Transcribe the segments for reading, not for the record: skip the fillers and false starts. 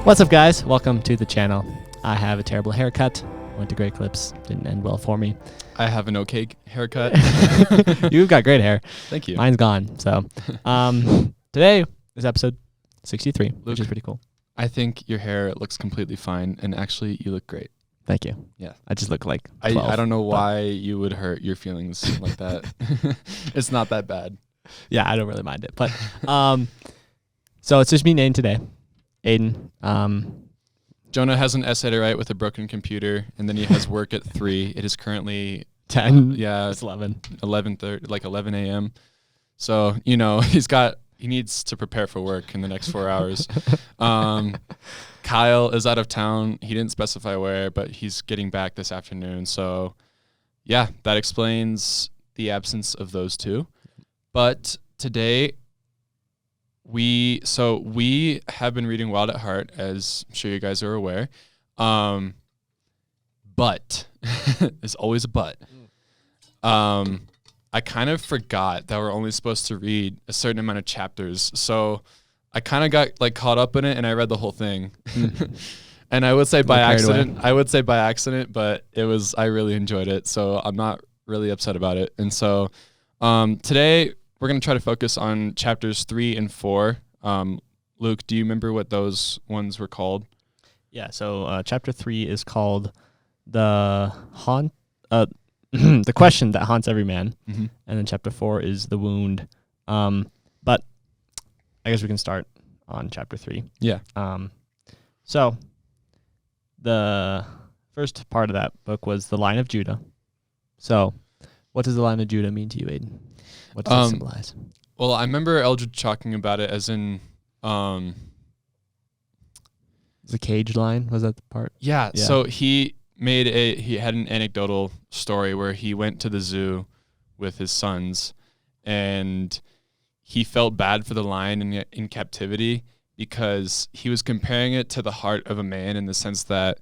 What's up, guys? Welcome to the channel. I have a terrible haircut. Went to Great Clips. Didn't end well for me. I have an okay haircut. You've got great hair. Thank you. Mine's gone. So today is episode 63, Luke, which is pretty cool. I think your hair looks completely fine, and actually you look great. Thank you. Yeah. I just look like 12, I don't know why you would hurt your feelings like that. It's not that bad. Yeah, I don't really mind it. But so it's just me and Aiden today. Aiden. Jonah has an essay to write with a broken computer, and then he has work at 3. It is currently 10. Yeah, It's 11. 11:30, like 11 a.m. So, you know, he needs to prepare for work in the next 4 hours. Kyle is out of town. He didn't specify where, but he's getting back this afternoon. So, yeah, that explains the absence of those two. But today, we have been reading Wild at Heart, as I'm sure you guys are aware. But there's always a but. I kind of forgot that we're only supposed to read a certain amount of chapters. So I kind of got like caught up in it, and I read the whole thing. And I would say by accident. But I really enjoyed it. So I'm not really upset about it. And so today we're going to try to focus on chapters 3 and 4. Luke, do you remember what those ones were called? Yeah, so chapter 3 is called the question that haunts every man. Mm-hmm. And then chapter 4 is the wound. But I guess we can start on chapter 3. Yeah. So the first part of that book was the Line of Judah. So what does the Line of Judah mean to you, Aiden? What does it symbolize? Well, I remember Eldred talking about it as in the cage line. Was that the part? Yeah. So he had an anecdotal story where he went to the zoo with his sons, and he felt bad for the lion in captivity because he was comparing it to the heart of a man in the sense that,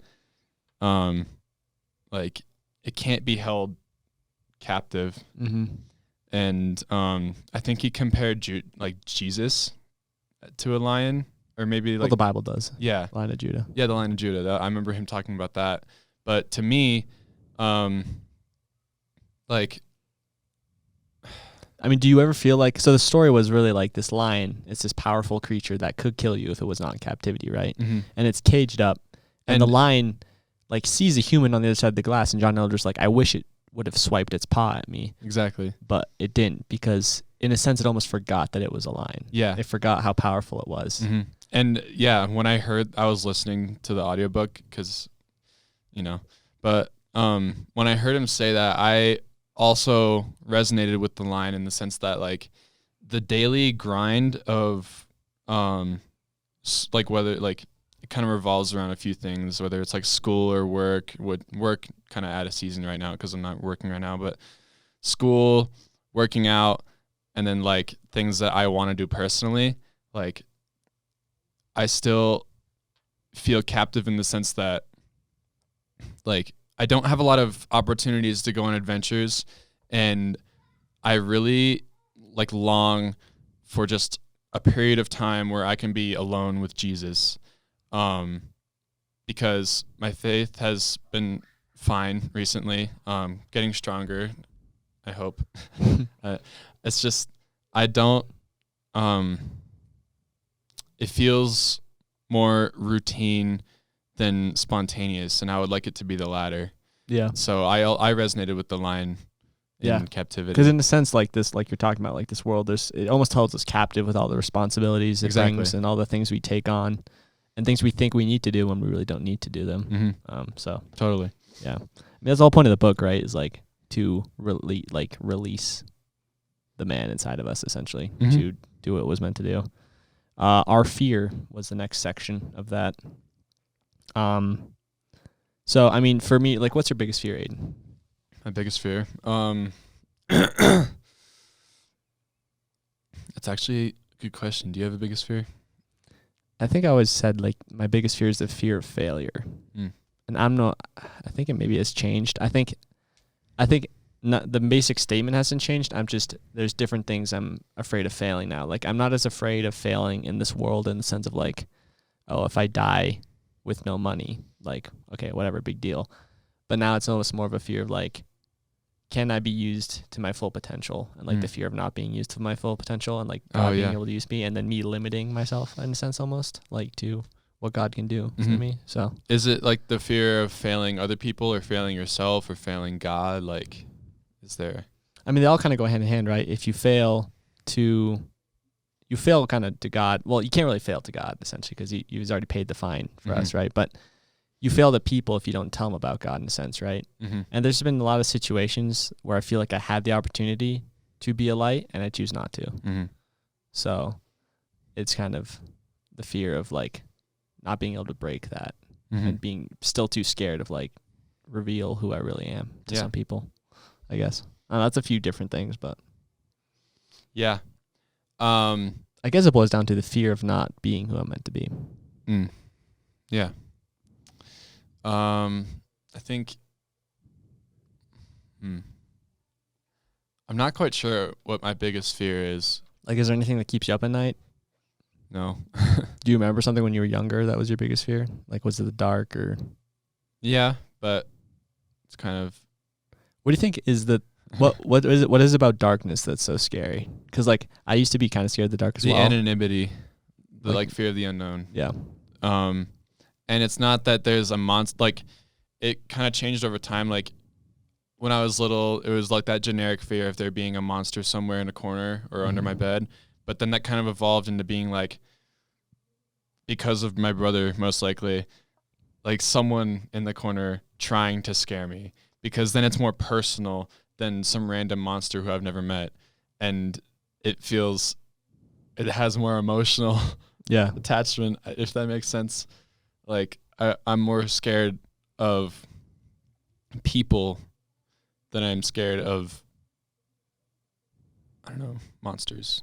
like, it can't be held captive. Mm-hmm. And I think he compared Jesus to a lion, or maybe like the Bible does. Yeah, Line of Judah. Yeah, the Line of Judah. I remember him talking about that. But to me, I mean, do you ever feel like, so the story was really like this lion, it's this powerful creature that could kill you if it was not in captivity, right? Mm-hmm. And it's caged up, and the lion like sees a human on the other side of the glass, and John Eldred's like, I wish it would have swiped its paw at me. Exactly. But it didn't, because in a sense it almost forgot that it was a lion. Yeah. It forgot how powerful it was. Mm-hmm. And yeah, when I was listening to the audiobook because, but when I heard him say that, I also resonated with the line in the sense that like the daily grind of whether like it kind of revolves around a few things, whether it's like school or work. Work kind of out of season right now because I'm not working right now, but school, working out, and then like things that I want to do personally, like I still feel captive in the sense that like I don't have a lot of opportunities to go on adventures, and I really like long for just a period of time where I can be alone with Jesus. Because my faith has been fine recently, getting stronger, I hope. It's just, it feels more routine than spontaneous, and I would like it to be the latter. Yeah. So I resonated with the line in captivity. Because in a sense, like this, like you're talking about, like this world, it almost holds us captive with all the responsibilities it brings and all the things we take on. And things we think we need to do when we really don't need to do them. Mm-hmm. So totally, yeah. I mean, that's the whole point of the book, right? Is like to release the man inside of us, essentially, to do what it was meant to do. Our fear was the next section of that. So I mean, for me, like, what's your biggest fear, Aiden? My biggest fear, that's actually a good question. Do you have a biggest fear? I think I always said, like, my biggest fear is the fear of failure. And I think it maybe has changed. I think not the basic statement hasn't changed. There's different things I'm afraid of failing now. Like, I'm not as afraid of failing in this world in the sense of like, oh, if I die with no money, like, okay, whatever, big deal. But now it's almost more of a fear of like, can I be used to my full potential? And like the fear of not being used to my full potential and like God being able to use me, and then me limiting myself in a sense almost like to what God can do through me. So is it like the fear of failing other people or failing yourself or failing God? Like, is there? I mean, they all kind of go hand in hand, right? If you fail kind of to God. Well, you can't really fail to God essentially because he's already paid the fine for us, right? But you fail to people if you don't tell them about God in a sense, right? And there's been a lot of situations where I feel like I had the opportunity to be a light and I choose not to. So it's kind of the fear of like not being able to break that and being still too scared of like reveal who I really am to some people, I guess. That's a few different things, but yeah. I guess it boils down to the fear of not being who I'm meant to be. Yeah. I think I'm not quite sure what my biggest fear is. Like, is there anything that keeps you up at night? No. Do you remember something when you were younger that was your biggest fear? Like, was it the dark or? Yeah, but it's kind of. What do you think is the what is it? What is it about darkness that's so scary? Because like I used to be kind of scared of the dark as well. The anonymity, the like fear of the unknown. Yeah. And it's not that there's a monster. Like, it kind of changed over time. Like, when I was little, it was like that generic fear of there being a monster somewhere in a corner or under my bed. But then that kind of evolved into being like, because of my brother, most likely, like someone in the corner trying to scare me. Because then it's more personal than some random monster who I've never met. And it has more emotional attachment, if that makes sense. Like, I'm more scared of people than I'm scared of, I don't know, monsters.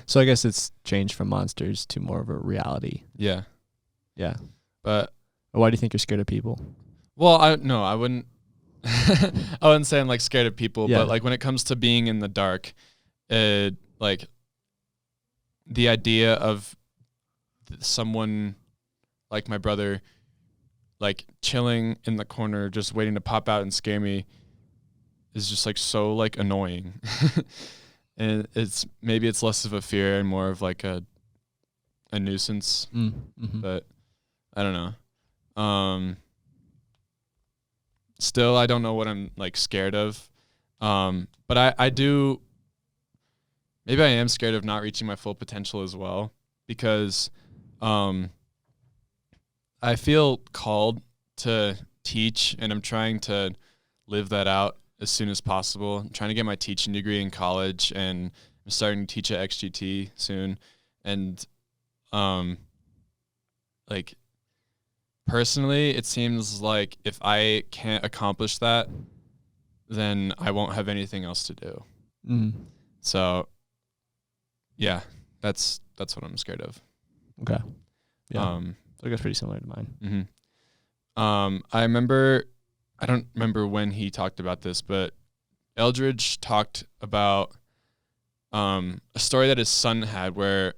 So I guess it's changed from monsters to more of a reality. Yeah. Yeah. But why do you think you're scared of people? Well, I wouldn't I wouldn't say I'm like scared of people, but like when it comes to being in the dark, like the idea of someone like my brother, like chilling in the corner, just waiting to pop out and scare me is just like so like annoying. And maybe it's less of a fear and more of like a nuisance, but I don't know. Still, I don't know what I'm like scared of. But I do, maybe I am scared of not reaching my full potential as well, because I feel called to teach, and I'm trying to live that out as soon as possible. I'm trying to get my teaching degree in college, and I'm starting to teach at XGT soon. And like personally, it seems like if I can't accomplish that, then I won't have anything else to do. So yeah, that's what I'm scared of. Okay. Yeah. So I guess pretty similar to mine. I don't remember when he talked about this, but Eldridge talked about a story that his son had, where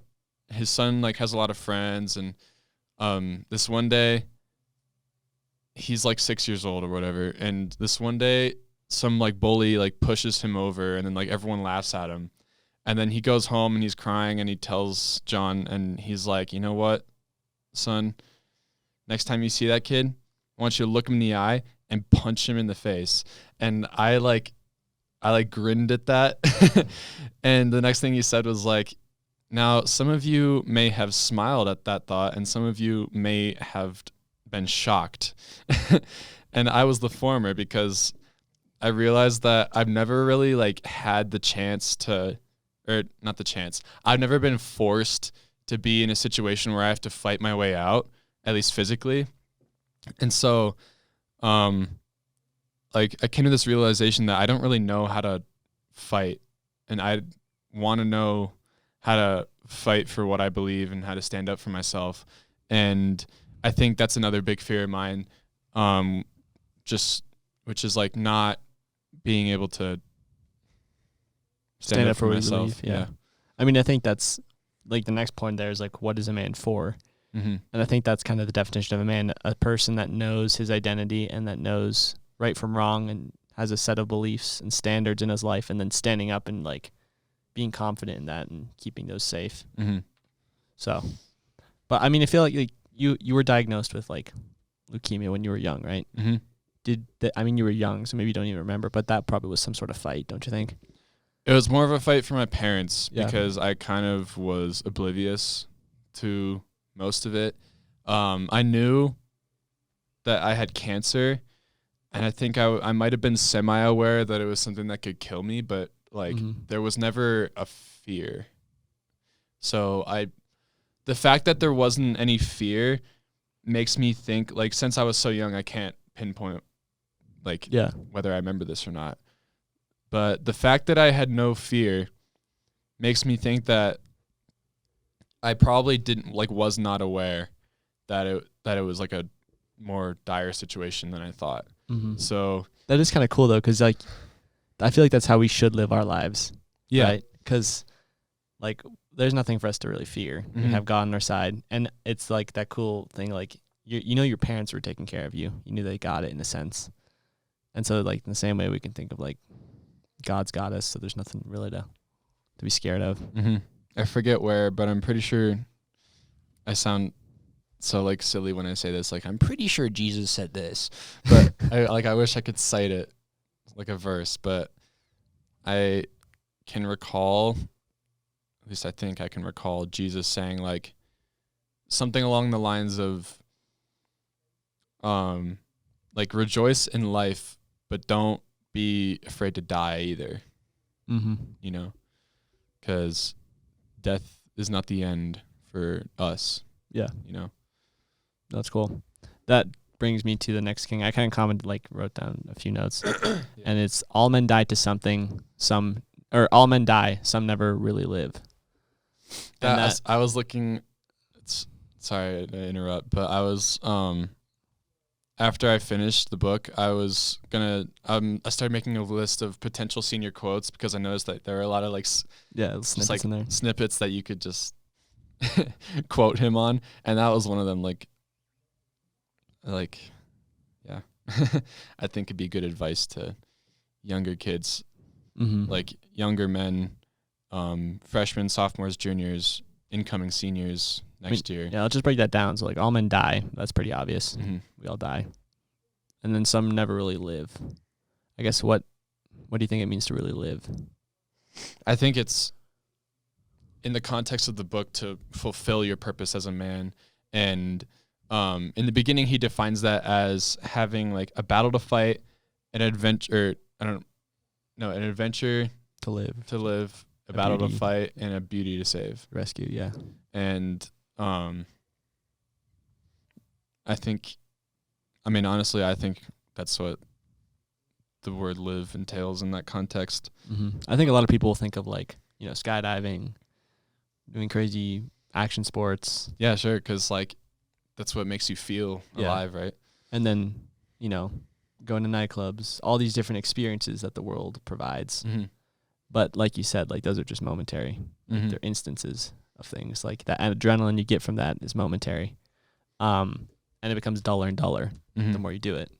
his son like has a lot of friends, and this one day he's like 6 years old or whatever, and this one day some like bully like pushes him over, and then like everyone laughs at him, and then he goes home and he's crying, and he tells John, and he's like, you know what, son, next time you see that kid, I want you to look him in the eye and punch him in the face. And I grinned at that. And the next thing he said was like, now some of you may have smiled at that thought, and some of you may have been shocked. And I was the former, because I realized that I've never really like had the chance to, or not the chance, I've never been forced to be in a situation where I have to fight my way out, at least physically. And so, like I came to this realization that I don't really know how to fight, and I want to know how to fight for what I believe and how to stand up for myself. And I think that's another big fear of mine, which is like not being able to stand up for what you myself. believe. Yeah. I mean, I think that's like the next point there is like, what is a man for? Mm-hmm. And I think that's kind of the definition of a man, a person that knows his identity and that knows right from wrong and has a set of beliefs and standards in his life, and then standing up and like being confident in that and keeping those safe. Mm-hmm. So, but I mean, I feel like you were diagnosed with like leukemia when you were young, right? Mm-hmm. I mean, you were young, so maybe you don't even remember, but that probably was some sort of fight, don't you think? It was more of a fight for my parents Yeah. because I kind of was oblivious to most of it. I knew that I had cancer, and I think I might have been semi-aware that it was something that could kill me, but like there was never a fear. So the fact that there wasn't any fear makes me think, like, since I was so young, I can't pinpoint like whether I remember this or not. But the fact that I had no fear makes me think that I probably was not aware that it was like a more dire situation than I thought. Mm-hmm. So that is kind of cool though, because like I feel like that's how we should live our lives. Yeah. Right? Because like there's nothing for us to really fear. We have God on our side, and it's like that cool thing. Like you know your parents were taking care of you. You knew they got it in a sense, and so like in the same way we can think of like God's got us, so there's nothing really to be scared of. Mm-hmm. I forget where, but I'm pretty sure I sound so like silly when I say this. Like, I'm pretty sure Jesus said this, but I wish I could cite it like a verse, but I can recall, at least I think I can recall Jesus saying like something along the lines of, like, rejoice in life, but don't be afraid to die either. Mm-hmm. You know, because death is not the end for us. Yeah. You know, that's cool. That brings me to the next king. I kind of commented, like, wrote down a few notes, and it's all men die to something. All men die. Some never really live. I was looking. Sorry to interrupt, but I was after I finished the book, I was gonna I started making a list of potential senior quotes because I noticed that there are a lot of like snippets like in there. Snippets that you could just quote him on, and that was one of them. Like yeah, I think it'd be good advice to younger kids, like younger men, freshmen, sophomores, juniors, incoming seniors next year. Yeah, I'll just break that down. So like all men die. That's pretty obvious. Mm-hmm. We all die. And then some never really live. I guess what do you think it means to really live? I think it's in the context of the book to fulfill your purpose as a man. And in the beginning he defines that as having like a battle to fight, an adventure To live. A battle to fight, and a beauty to save. Rescue, yeah. And honestly, I think that's what the word live entails in that context. Mm-hmm. I think a lot of people think of like, skydiving, doing crazy action sports. Yeah, sure, because like that's what makes you feel alive, right? And then, going to nightclubs, all these different experiences that the world provides. Mm-hmm. But like you said, like those are just momentary. Like they're instances of things. Like that adrenaline you get from that is momentary. And it becomes duller and duller the more you do it.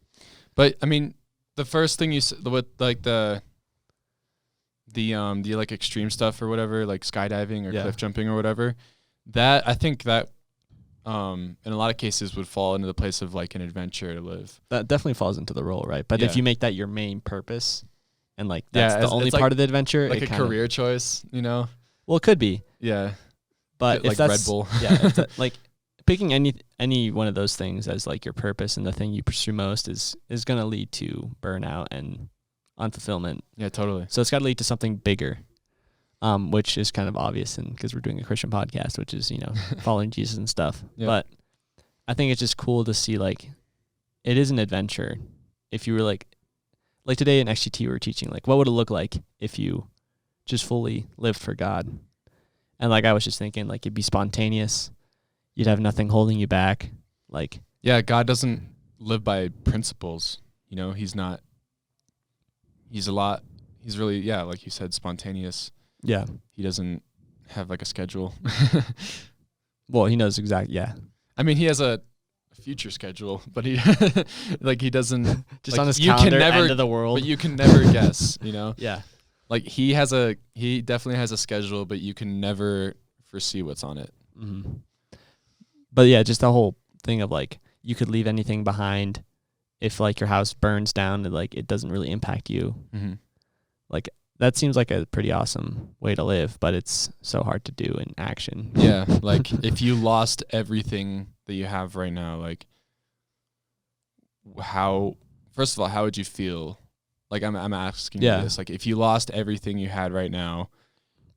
But I mean, the first thing you said with like the like extreme stuff or whatever, like skydiving or cliff jumping or whatever, that I think that in a lot of cases would fall into the place of like an adventure to live. That definitely falls into the role, right? But if you make that your main purpose, and like that's the only part of the adventure, like a career choice, Well, it could be. Yeah. But like if that's Red Bull. Like picking any one of those things as like your purpose and the thing you pursue most is going to lead to burnout and unfulfillment. Yeah, totally. So it's got to lead to something bigger, which is kind of obvious, and because we're doing a Christian podcast, which is following Jesus and stuff. Yeah. But I think it's just cool to see like it is an adventure. If you were like today in XGT we were teaching like what would it look like if you just fully lived for God, and like I was just thinking like it'd be spontaneous. You'd have nothing holding you back. Like, yeah, God doesn't live by principles. He's not he's really, like you said, spontaneous. Yeah. He doesn't have like a schedule. Well, he knows exactly. Yeah. I mean, he has a future schedule, but he like he doesn't Just like, on his you calendar, can never, end of the world. but you can never guess, you know? Yeah. Like he definitely has a schedule, but you can never foresee what's on it. Mm-hmm. But yeah, just the whole thing of like you could leave anything behind if like your house burns down and like it doesn't really impact you. Mm-hmm. Like that seems like a pretty awesome way to live, but it's so hard to do in action. Yeah, like if you lost everything that you have right now, like first of all, how would you feel? Like I'm asking you this. Like if you lost everything you had right now,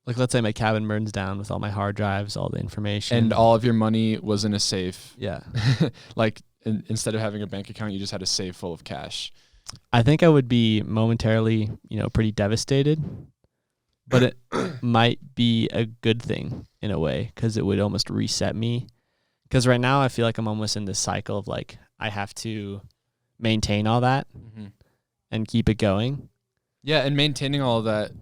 like let's say my cabin burns down with all my hard drives, all the information, and all of your money was in a safe. Yeah. Like instead of having a bank account, you just had a safe full of cash. I think I would be momentarily, pretty devastated, but it might be a good thing in a way because it would almost reset me. Because right now I feel like I'm almost in this cycle of like I have to maintain all that and keep it going. Yeah, and maintaining all of that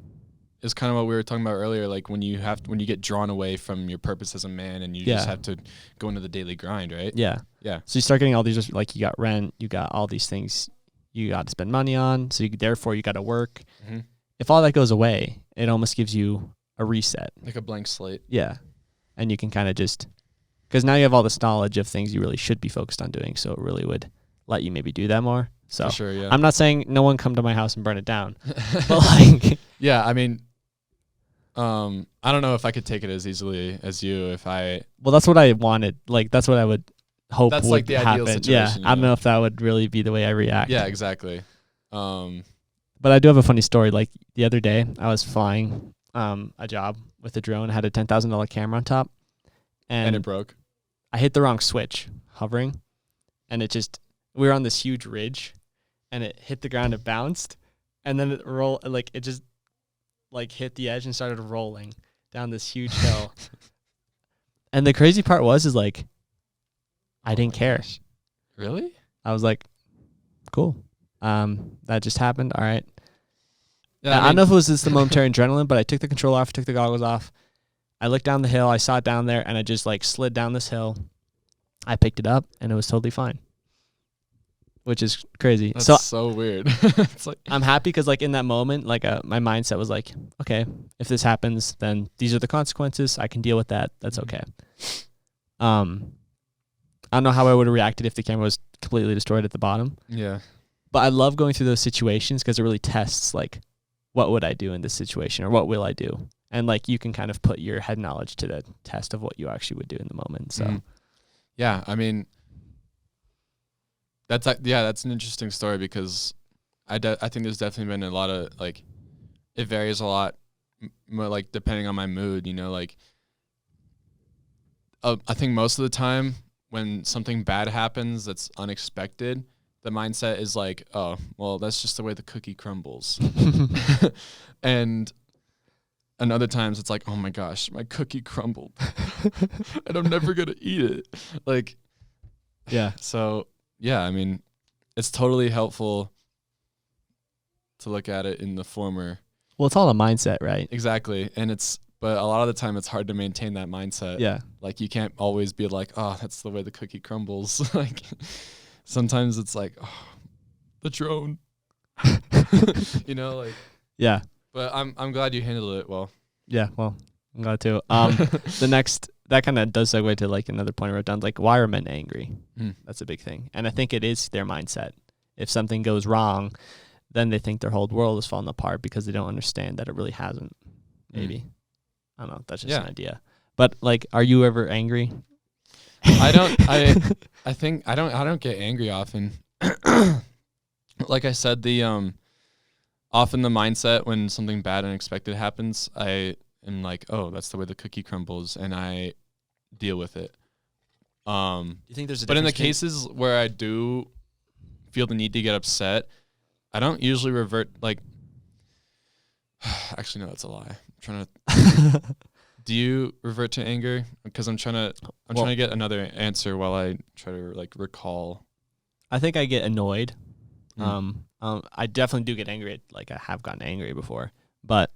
is kind of what we were talking about earlier. Like when you get drawn away from your purpose as a man, and you just have to go into the daily grind, right? Yeah. So you start getting all these, like you got rent, you got all these things you got to spend money on. So therefore you got to work. Mm-hmm. If all that goes away, it almost gives you a reset, like a blank slate. Yeah, and you can kind of just because now you have all this knowledge of things you really should be focused on doing. So it really would let you maybe do that more. So for sure, yeah. I'm not saying no one come to my house and burn it down, but like, yeah, I mean. I don't know if I could take it as easily as you if I... Well, that's what I wanted. Like, that's what I would hope that's would like the happen. ideal situation. Yeah, I don't know if that would really be the way I react. Yeah, exactly. But I do have a funny story. Like, the other day, I was flying a job with a drone. Had a $10,000 camera on top. And it broke? I hit the wrong switch, hovering. And we were on this huge ridge. And it hit the ground, it bounced. And then it just... like hit the edge and started rolling down this huge hill. And the crazy part is like, I didn't care. Gosh. Really? I was like, cool. That just happened. All right. Yeah, I don't know if it was just the momentary adrenaline, but I took the controller off, took the goggles off. I looked down the hill. I saw it down there, and I just like slid down this hill. I picked it up, and it was totally fine. Which is crazy. That's so weird. It's like I'm happy because like in that moment, like my mindset was like, okay, if this happens, then these are the consequences. I can deal with that. That's okay. I don't know how I would have reacted if the camera was completely destroyed at the bottom. Yeah. But I love going through those situations because it really tests like, what would I do in this situation or what will I do? And like you can kind of put your head knowledge to the test of what you actually would do in the moment. So, yeah, I mean. That's an interesting story because I think there's definitely been a lot of like it varies a lot like depending on my mood, like I think most of the time when something bad happens that's unexpected, the mindset is like, oh, well, that's just the way the cookie crumbles. And other times it's like, oh my gosh, my cookie crumbled and I'm never going to eat it. Like, yeah. So yeah, I mean, it's totally helpful to look at it in the former. Well, it's all a mindset, right? Exactly. But a lot of the time it's hard to maintain that mindset. Yeah. Like you can't always be like, oh, that's the way the cookie crumbles. Like sometimes it's like, oh, the drone. Like. Yeah. But I'm glad you handled it well. Yeah, well, I'm glad too. That kind of does segue to like another point I wrote down, like why are men angry? That's a big thing. And I think it is their mindset. If something goes wrong, then they think their whole world is falling apart because they don't understand that it really hasn't. Maybe. I don't know. That's just an idea. But like, are you ever angry? I don't get angry often. Like I said, often the mindset when something bad and unexpected happens, I am like, oh, that's the way the cookie crumbles, and I deal with it. You think there's a but in the cases where I do feel the need to get upset, I don't usually revert. Like, actually, no, that's a lie. I'm trying to. Do you revert to anger? Because I'm trying to get another answer while I try to like recall. I think I get annoyed. I'm I definitely do get angry. Like I have gotten angry before, but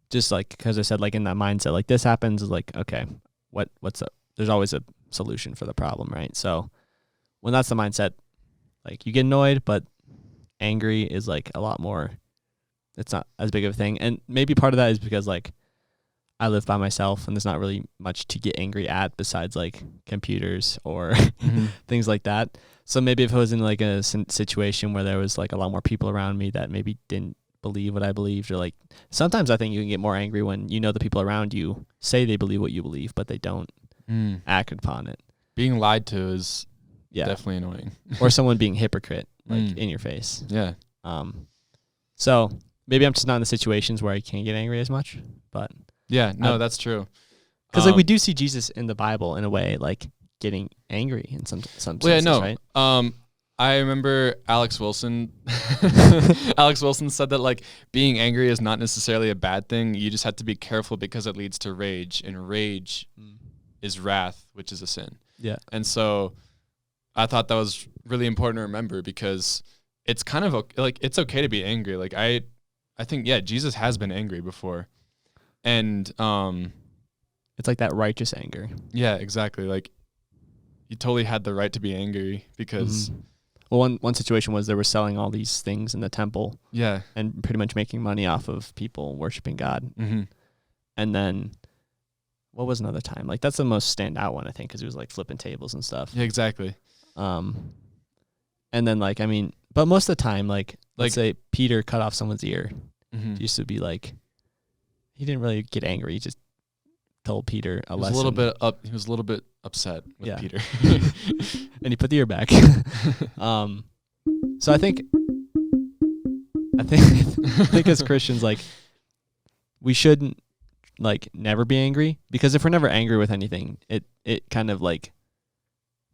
just like because I said, like in that mindset, like this happens, is like okay, what's up? There's always a solution for the problem, right? So when that's the mindset, like you get annoyed, but angry is like a lot more. It's not as big of a thing, and maybe part of that is because like I live by myself, and there's not really much to get angry at besides like computers or things like that. So maybe if I was in like a situation where there was like a lot more people around me that maybe didn't believe what I believed, or like sometimes I think you can get more angry when you know the people around you say they believe what you believe, but they don't act upon it. Being lied to is definitely annoying. Or someone being hypocrite like in your face. Yeah. So maybe I'm just not in the situations where I can't get angry as much, but yeah, no, that's true. Because like we do see Jesus in the Bible in a way, like getting angry in some senses, right? I remember Alex Wilson. Alex Wilson said that like being angry is not necessarily a bad thing. You just have to be careful because it leads to rage, and rage is wrath, which is a sin. Yeah. And so I thought that was really important to remember, because it's kind of like it's okay to be angry. Like I think Jesus has been angry before. And it's like that righteous anger. Yeah, exactly. Like you totally had the right to be angry because well, one situation was they were selling all these things in the temple. Yeah. And pretty much making money off of people worshiping God. And then what was another time? Like that's the most standout one, I think, because it was like flipping tables and stuff. Yeah, exactly. And then like I mean, but most of the time, like let's say Peter cut off someone's ear, it used to be like he didn't really get angry. He just told Peter a lesson. He was a little bit upset with Peter, and he put the ear back. So I think as Christians, like we shouldn't like never be angry, because if we're never angry with anything, it kind of like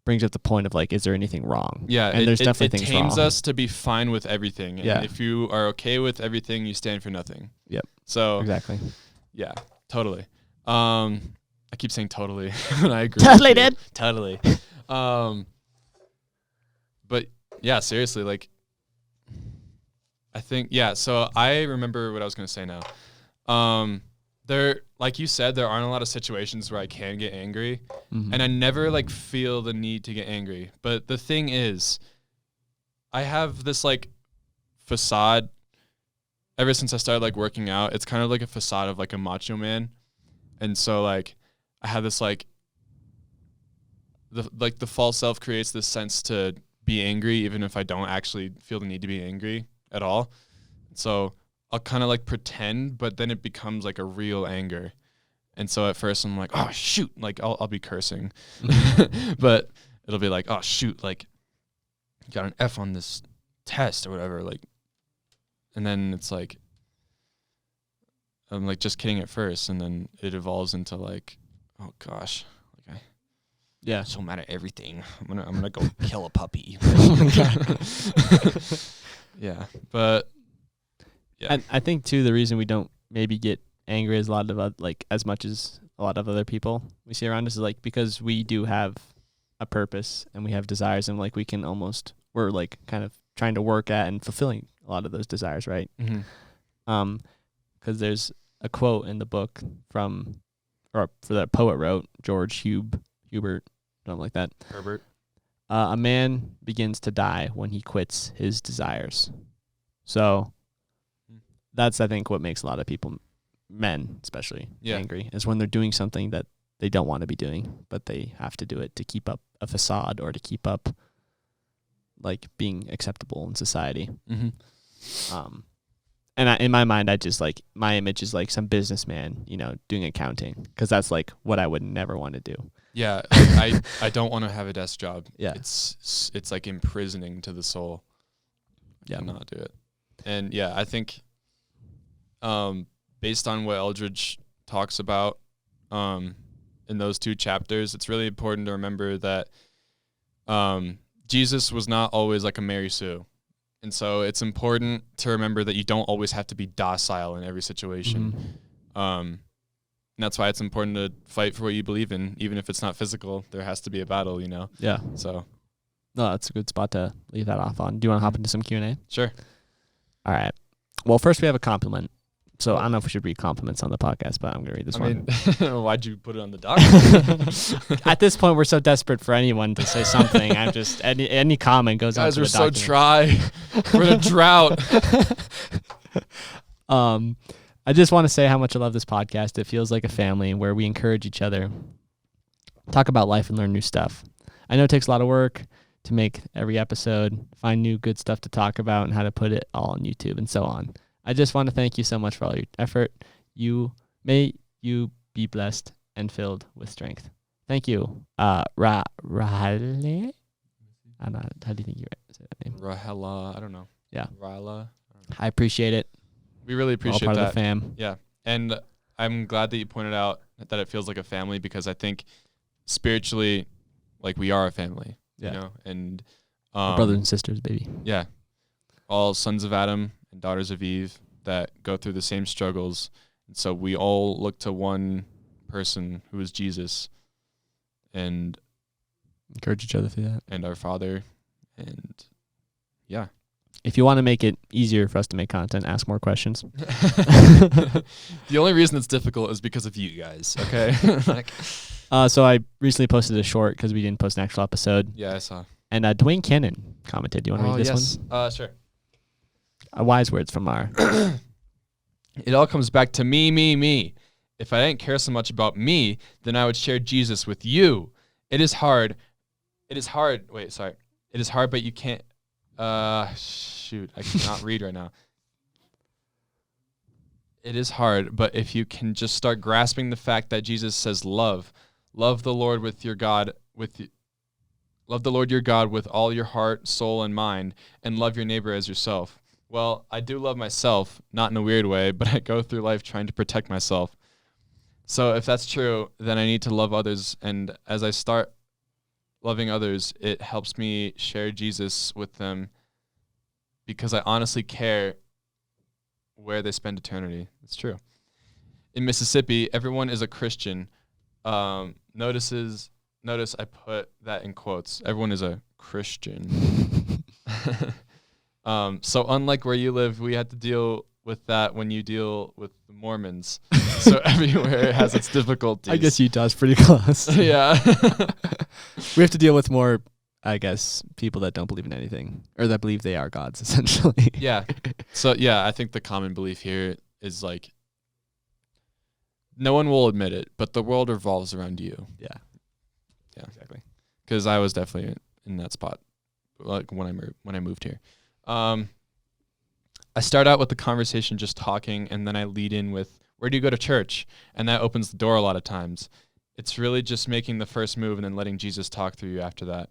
brings up the point of like, is there anything wrong? Yeah, and there's definitely things wrong. It tames us to be fine with everything. And if you are okay with everything, you stand for nothing. Yep. So exactly. Yeah, totally. I keep saying totally when I agree. Totally, dude. Totally. But yeah, seriously, like I think so I remember what I was gonna say now. There, like you said, there aren't a lot of situations where I can get angry, and I never like feel the need to get angry. But the thing is, I have this like facade. Ever since I started like working out, it's kind of like a facade of like a macho man, and so like I have this like the false self creates this sense to be angry even if I don't actually feel the need to be angry at all. So I'll kind of like pretend, but then it becomes like a real anger. And so at first I'm like, oh shoot, like I'll be cursing, but it'll be like, oh shoot, like you got an F on this test or whatever, like, and then it's like I'm like just kidding at first, and then it evolves into like, oh gosh, like I'm so mad at everything. I'm gonna go kill a puppy. Yeah, but yeah, and I think too the reason we don't maybe get angry as as much as a lot of other people we see around us is like because we do have a purpose and we have desires, and like we're like kind of trying to work at and fulfilling a lot of those desires, right? Because there's a quote in the book for that poet wrote, George Hubert, something like that. Herbert. A man begins to die when he quits his desires. So that's, I think, what makes a lot of people, men especially, angry, is when they're doing something that they don't want to be doing, but they have to do it to keep up a facade or to keep up like being acceptable in society. And in my mind, I just like my image is like some businessman, doing accounting, because that's like what I would never want to do. Yeah, I don't want to have a desk job. Yeah, it's like imprisoning to the soul. Yeah, not do it. And yeah, I think, based on what Eldridge talks about, in those 2 chapters, it's really important to remember that, Jesus was not always like a Mary Sue. And so it's important to remember that you don't always have to be docile in every situation. And that's why it's important to fight for what you believe in, even if it's not physical. There has to be a battle, Yeah. So, No, that's a good spot to leave that off on. Do you want to hop into some Q&A? Sure. All right. Well, first we have a compliment. So I don't know if we should read compliments on the podcast, but I'm going to read this one. Why'd you put it on the document? At this point, we're so desperate for anyone to say something. I'm just, any comment goes on to the document. Guys are so dry. We're in a drought. I just want to say how much I love this podcast. It feels like a family where we encourage each other, talk about life and learn new stuff. I know it takes a lot of work to make every episode, find new good stuff to talk about and how to put it all on YouTube and so on. I just want to thank you so much for all your effort. May you be blessed and filled with strength. Thank you. Riley? I don't know. How do you think you say that name? Rahela. I don't know. Yeah. Ryla. I appreciate it. We really appreciate all part that. Of the fam. Yeah. And I'm glad that you pointed out that it feels like a family because I think spiritually, like we are a family. Yeah. You know? And brothers and sisters, baby. Yeah. All sons of Adam and daughters of Eve that go through the same struggles. And so we all look to one person who is Jesus and encourage each other through that. And our Father. And yeah. If you want to make it easier for us to make content, ask more questions. The only reason it's difficult is because of you guys, okay? So I recently posted a short because we didn't post an actual episode. Yeah, I saw. And Dwayne Cannon commented. Do you want to read this one? Sure. Wise words from our... It all comes back to me. If I didn't care so much about me, then I would share Jesus with you. It is hard. It is hard, but you can't... shoot, I cannot read right now. It is hard, but if you can just start grasping the fact that Jesus says love the Lord love the Lord your God with all your heart, soul, and mind, and love your neighbor as yourself. Well, I do love myself, not in a weird way, but I go through life trying to protect myself. So if that's true, then I need to love others, and as I start loving others, it helps me share Jesus with them because I honestly care where they spend eternity. It's true. In Mississippi, everyone is a Christian. Notice I put that in quotes. Everyone is a Christian. So unlike where you live, we had to deal with that when you deal with the Mormons. So everywhere it has its difficulties. I guess Utah's pretty close. Yeah. We have to deal with more, I guess, people that don't believe in anything or that believe they are gods, essentially. Yeah. So, yeah, I think the common belief here is like no one will admit it, but the world revolves around you. Yeah. Yeah, exactly. Because I was definitely in that spot like when I moved here. I start out with the conversation just talking, and then I lead in with, where do you go to church? And that opens the door a lot of times. It's really just making the first move and then letting Jesus talk through you after that.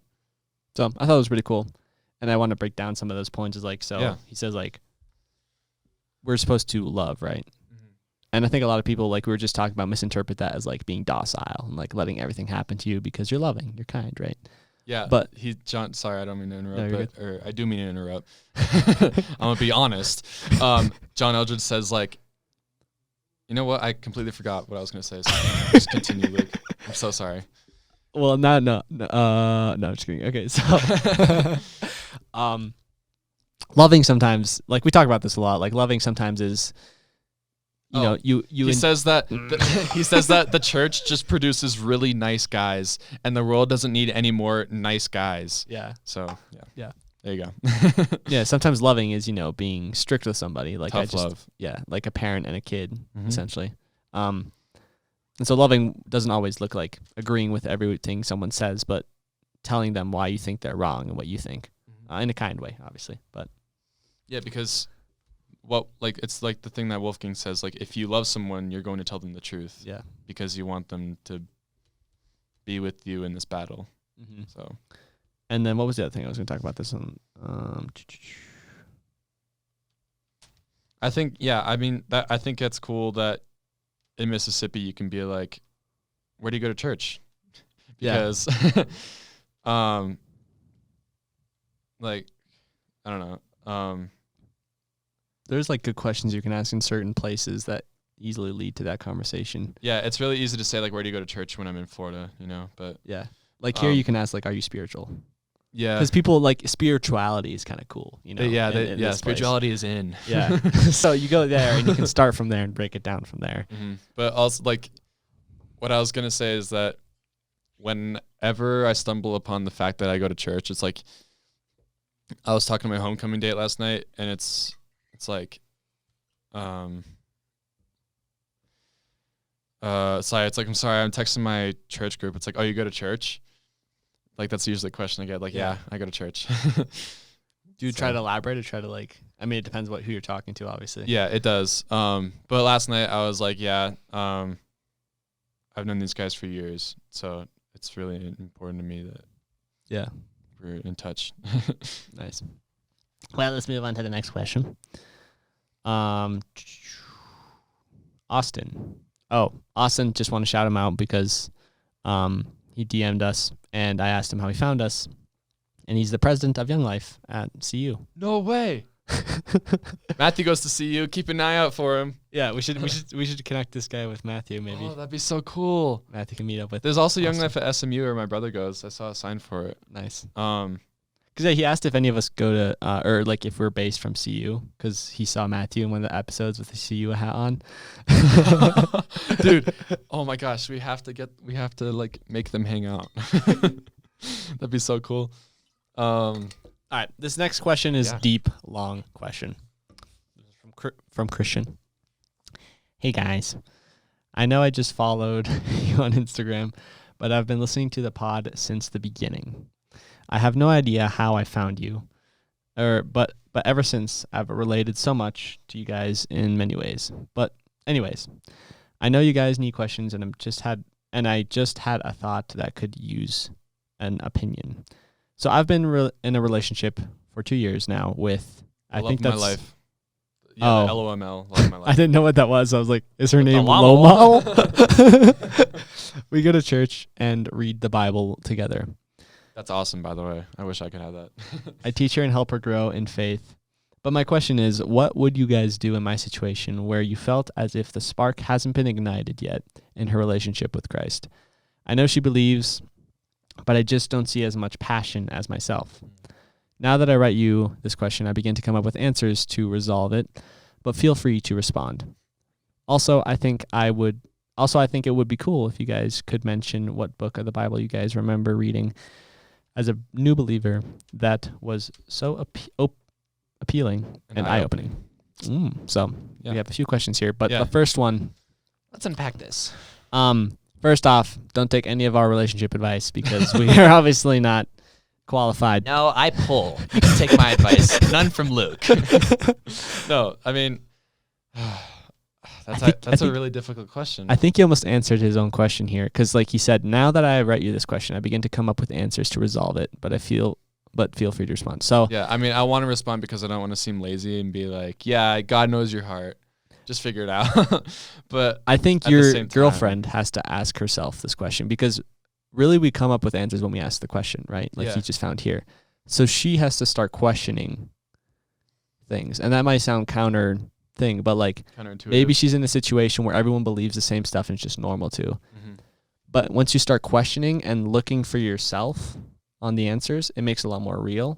So I thought it was pretty cool. And I want to break down some of those points. Is like, so yeah. He says, like, we're supposed to love, right? Mm-hmm. And I think a lot of people, like we were just talking about, misinterpret that as like being docile and like letting everything happen to you because you're loving, you're kind, right? Yeah, but John, sorry, I don't mean to interrupt, no, or I do mean to interrupt. I'm gonna be honest. John Eldredge says, like, you know what? I completely forgot what I was gonna say. So just continue, Luke. I'm so sorry. Well, no, just kidding. Okay, so, loving sometimes, like we talk about this a lot. Like loving sometimes is, you know, He says that he says that the church just produces really nice guys, and the world doesn't need any more nice guys. Yeah. So yeah. There you go. Yeah. Sometimes loving is, you know, being strict with somebody. Like tough love. Yeah, like a parent and a kid, essentially. And so loving doesn't always look like agreeing with everything someone says, but telling them why you think they're wrong and what you think, in a kind way, obviously. But yeah, because. Well, like it's like the thing that Wolfgang says, like if you love someone, you're going to tell them the truth. Yeah. Because you want them to be with you in this battle. Mm-hmm. So. And then what was the other thing I was going to talk about this on? I think, I think it's cool that in Mississippi you can be like, where do you go to church? Because, like, I don't know. There's like good questions you can ask in certain places that easily lead to that conversation. Yeah, it's really easy to say like, where do you go to church when I'm in Florida, you know? But yeah, like here you can ask like, are you spiritual? Yeah. Because people like spirituality is kind of cool, you know. Yeah, in this place. spirituality is in. Yeah. So you go there and you can start from there and break it down from there. Mm-hmm. But also, like, what I was gonna say is that whenever I stumble upon the fact that I go to church, it's like I was talking to my homecoming date last night, and it's like, sorry, it's like, I'm sorry, I'm texting my church group. It's like, oh, you go to church? Like, that's usually the question I get. Like, yeah, I go to church. Do you try to elaborate or try to like? I mean, it depends who you're talking to, obviously. Yeah, it does. But last night I was like, yeah, I've known these guys for years, so it's really important to me that we're in touch. Nice. Well, let's move on to the next question. Austin. Oh, Austin, just want to shout him out because he DM'd us, and I asked him how he found us, and he's the president of Young Life at CU. No way. Matthew goes to CU. Keep an eye out for him. Yeah, we should connect this guy with Matthew, maybe. Oh, that'd be so cool. Matthew can meet up with. There's also Young Life at SMU where my brother goes. I saw a sign for it. Nice. Because he asked if any of us go to, or like if we're based from CU, because he saw Matthew in one of the episodes with the CU hat on. Dude, oh my gosh, we have to like make them hang out. That'd be so cool. All right, this next question is deep, long question. From Christian. Hey guys, I know I just followed you on Instagram, but I've been listening to the pod since the beginning. I have no idea how I found you, but ever since I've related so much to you guys in many ways. But anyways, I know you guys need questions, and I just had a thought that could use an opinion. So I've been in a relationship for 2 years now with I think that's my life. Yeah, LOML, love my life. I didn't know what that was. I was like, is her name Loma? We go to church and read the Bible together. That's awesome, by the way. I wish I could have that. I teach her and help her grow in faith. But my question is, what would you guys do in my situation where you felt as if the spark hasn't been ignited yet in her relationship with Christ? I know she believes, but I just don't see as much passion as myself. Now that I write you this question, I begin to come up with answers to resolve it, but feel free to respond. Also, I think it would be cool if you guys could mention what book of the Bible you guys remember reading as a new believer that was so appealing and eye-opening. So we have a few questions here, but the first one, let's unpack this. First off, don't take any of our relationship advice because we are obviously not qualified. No, I pull. You can take my advice. None from Luke. No, I mean, that's a really difficult question. I think he almost answered his own question here because, like he said, now that I write you this question, I begin to come up with answers to resolve it. But feel free to respond. So yeah, I mean, I want to respond because I don't want to seem lazy and be like, yeah, God knows your heart. Just figure it out. But I think your girlfriend has to ask herself this question because really we come up with answers when we ask the question, right? Like he just found here. So she has to start questioning things. And that might sound counter thing, but like maybe she's in a situation where everyone believes the same stuff and it's just normal too. Mm-hmm. But once you start questioning and looking for yourself on the answers, it makes it a lot more real.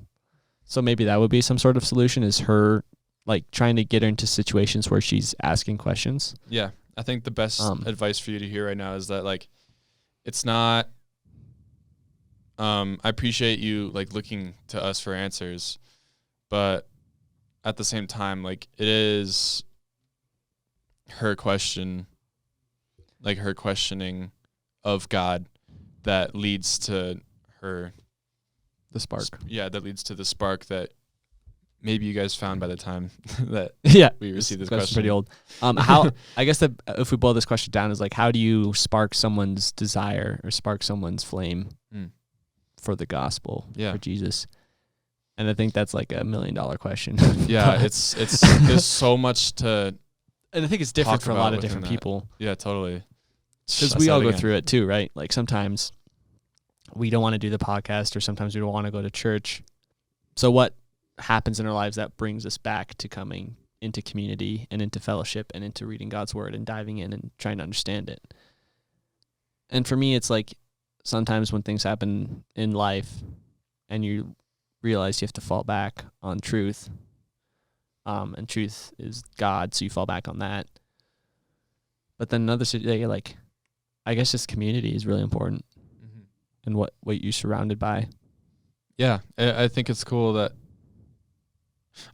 So maybe that would be some sort of solution, is her like trying to get her into situations where she's asking questions. Yeah. I think the best advice for you to hear right now is that like, it's not, I appreciate you like looking to us for answers, but at the same time, like it is her question, like her questioning of God that leads to the spark. That leads to the spark that maybe you guys found by the time that we received this question. Pretty old. How I guess that if we boil this question down is like, how do you spark someone's desire or spark someone's flame for the gospel, for Jesus? And I think that's like $1 million question. Yeah, it's there's so much to, and I think it's different for a lot of different people. Yeah, totally. Because we all go through it too, right? Like sometimes we don't want to do the podcast, or sometimes we don't want to go to church. So what happens in our lives that brings us back to coming into community and into fellowship and into reading God's word and diving in and trying to understand it? And for me, it's like sometimes when things happen in life and you realize you have to fall back on truth. And truth is God, so you fall back on that. But then another like, I guess just community is really important, and what you're surrounded by. Yeah, I think it's cool that,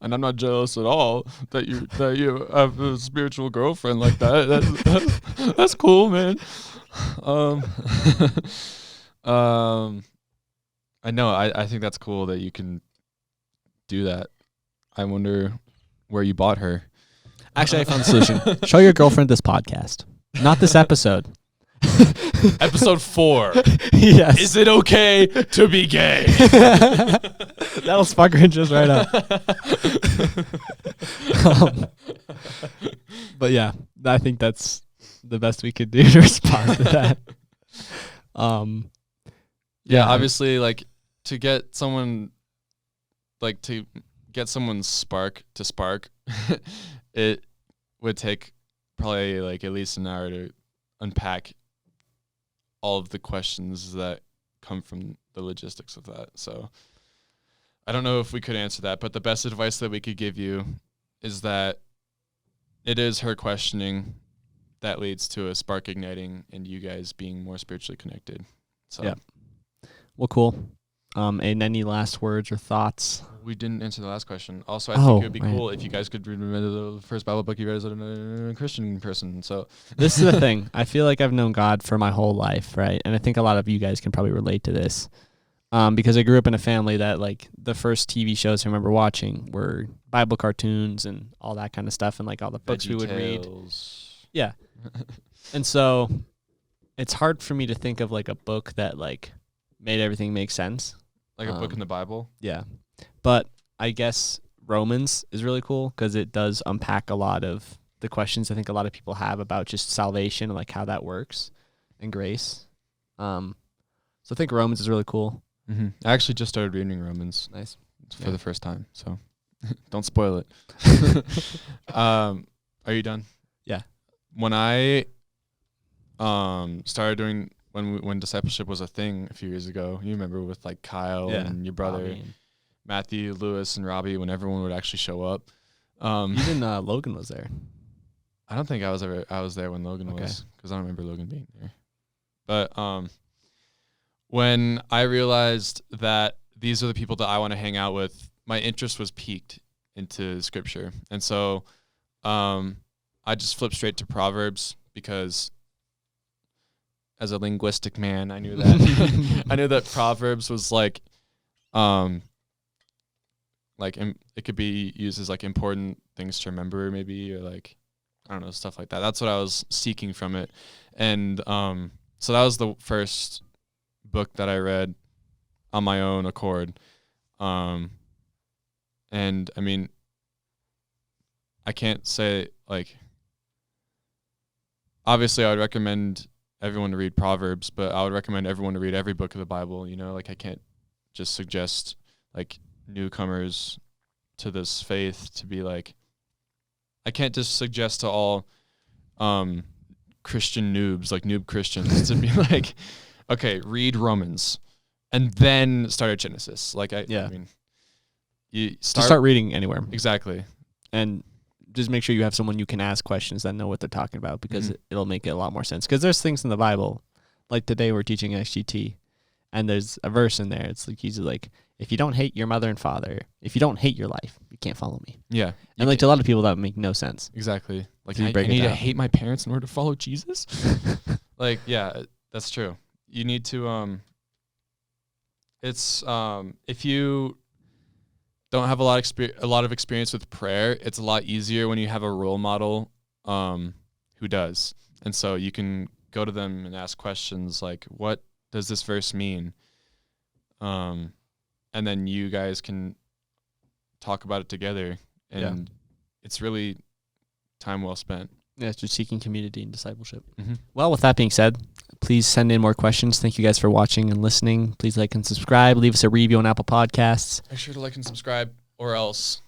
and I'm not jealous at all that you have a spiritual girlfriend like that. That's cool, man. I know. I think that's cool that you can do that. I wonder where you bought her. Actually, I found the solution. Show your girlfriend this podcast, not this episode. Episode 4. Yes. Is it okay to be gay? That'll spark her interest right up. But yeah, I think that's the best we could do to respond to that. Yeah, obviously, like, to get someone, like, to get someone's spark to spark, it would take probably, like, at least an hour to unpack all of the questions that come from the logistics of that. So I don't know if we could answer that, but the best advice that we could give you is that it is her questioning that leads to a spark igniting and you guys being more spiritually connected. So yeah. Well, cool. And any last words or thoughts? We didn't answer the last question. Also, I think it would be cool if you guys could read the first Bible book you read as a Christian person. So this is the thing. I feel like I've known God for my whole life, right? And I think a lot of you guys can probably relate to this. Because I grew up in a family that, like, the first TV shows I remember watching were Bible cartoons and all that kind of stuff, and like all the books we would read. Yeah. And so it's hard for me to think of like a book that like made everything make sense. Like a book in the Bible? Yeah. But I guess Romans is really cool because it does unpack a lot of the questions I think a lot of people have about just salvation and like how that works and grace. So I think Romans is really cool. Mm-hmm. I actually just started reading Romans. Nice. For the first time, so don't spoil it. Are you done? Yeah. When I started doing when discipleship was a thing a few years ago, you remember with like Kyle and your brother Matthew, Lewis, and Robbie, when everyone would actually show up. Even Logan was there. I don't think I was there when Logan was, because I don't remember Logan being there. But when I realized that these are the people that I want to hang out with, my interest was piqued into scripture. And so I just flipped straight to Proverbs because as a linguistic man, I knew that I knew that Proverbs was like it could be used as like important things to remember maybe, or like, I don't know, stuff like that. That's what I was seeking from it. And so that was the first book that I read on my own accord. And I mean, I can't say, like, obviously I would recommend everyone to read Proverbs, but I would recommend everyone to read every book of the Bible, you know? Like, I can't just suggest, like, newcomers to this faith to be like, I can't just suggest to all Christian noobs, like noob Christians, to be like, okay, read Romans and then start at Genesis. Like, I mean, you start reading anywhere. Exactly. And just make sure you have someone you can ask questions that know what they're talking about, because it'll make it a lot more sense. Because there's things in the Bible, like today we're teaching XGT, and there's a verse in there. It's like, he's like, if you don't hate your mother and father, if you don't hate your life, you can't follow me. Yeah. And like to a lot of people that would make no sense. Exactly. Like, I need to hate my parents in order to follow Jesus? Like, yeah, that's true. You need to, it's, if you don't have a lot of experience with prayer, it's a lot easier when you have a role model who does. And so you can go to them and ask questions like, what does this verse mean? And then you guys can talk about it together, and it's really time well spent. Yeah, it's just seeking community and discipleship. Mm-hmm. Well, with that being said, please send in more questions. Thank you guys for watching and listening. Please like and subscribe. Leave us a review on Apple Podcasts. Make sure to like and subscribe, or else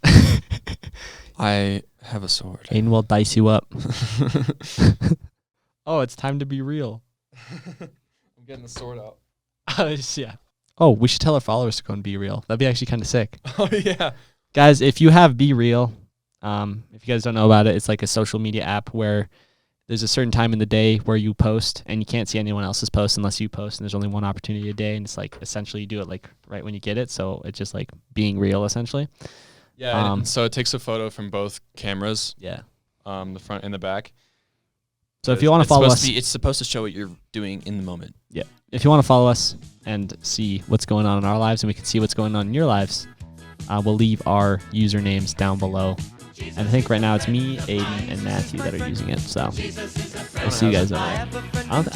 I have a sword. Aiden will dice you up. Oh, it's time to be real. I'm getting the sword out. Yeah. Oh, we should tell our followers to go and be real. That'd be actually kind of sick. Oh yeah. Guys, if you have Be Real, if you guys don't know about it, it's like a social media app where there's a certain time in the day where you post and you can't see anyone else's post unless you post, and there's only one opportunity a day, and it's like essentially you do it like right when you get it, so it's just like being real essentially. Yeah. And so it takes a photo from both cameras, Yeah. the front and the back. So if you want to follow us, It's supposed to show what you're doing in the moment. yeah, if you want to follow us and see what's going on in our lives, and we can see what's going on in your lives, we'll leave our usernames down below. And I think right now it's me, Aiden, and Matthew that are using it. So we'll see you guys over there.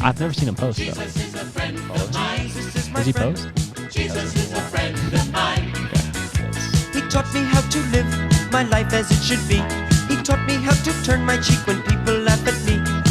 I've never seen him post though. Does he post? He taught me how to live my life as it should be. He taught me how to turn my cheek when people laugh at me.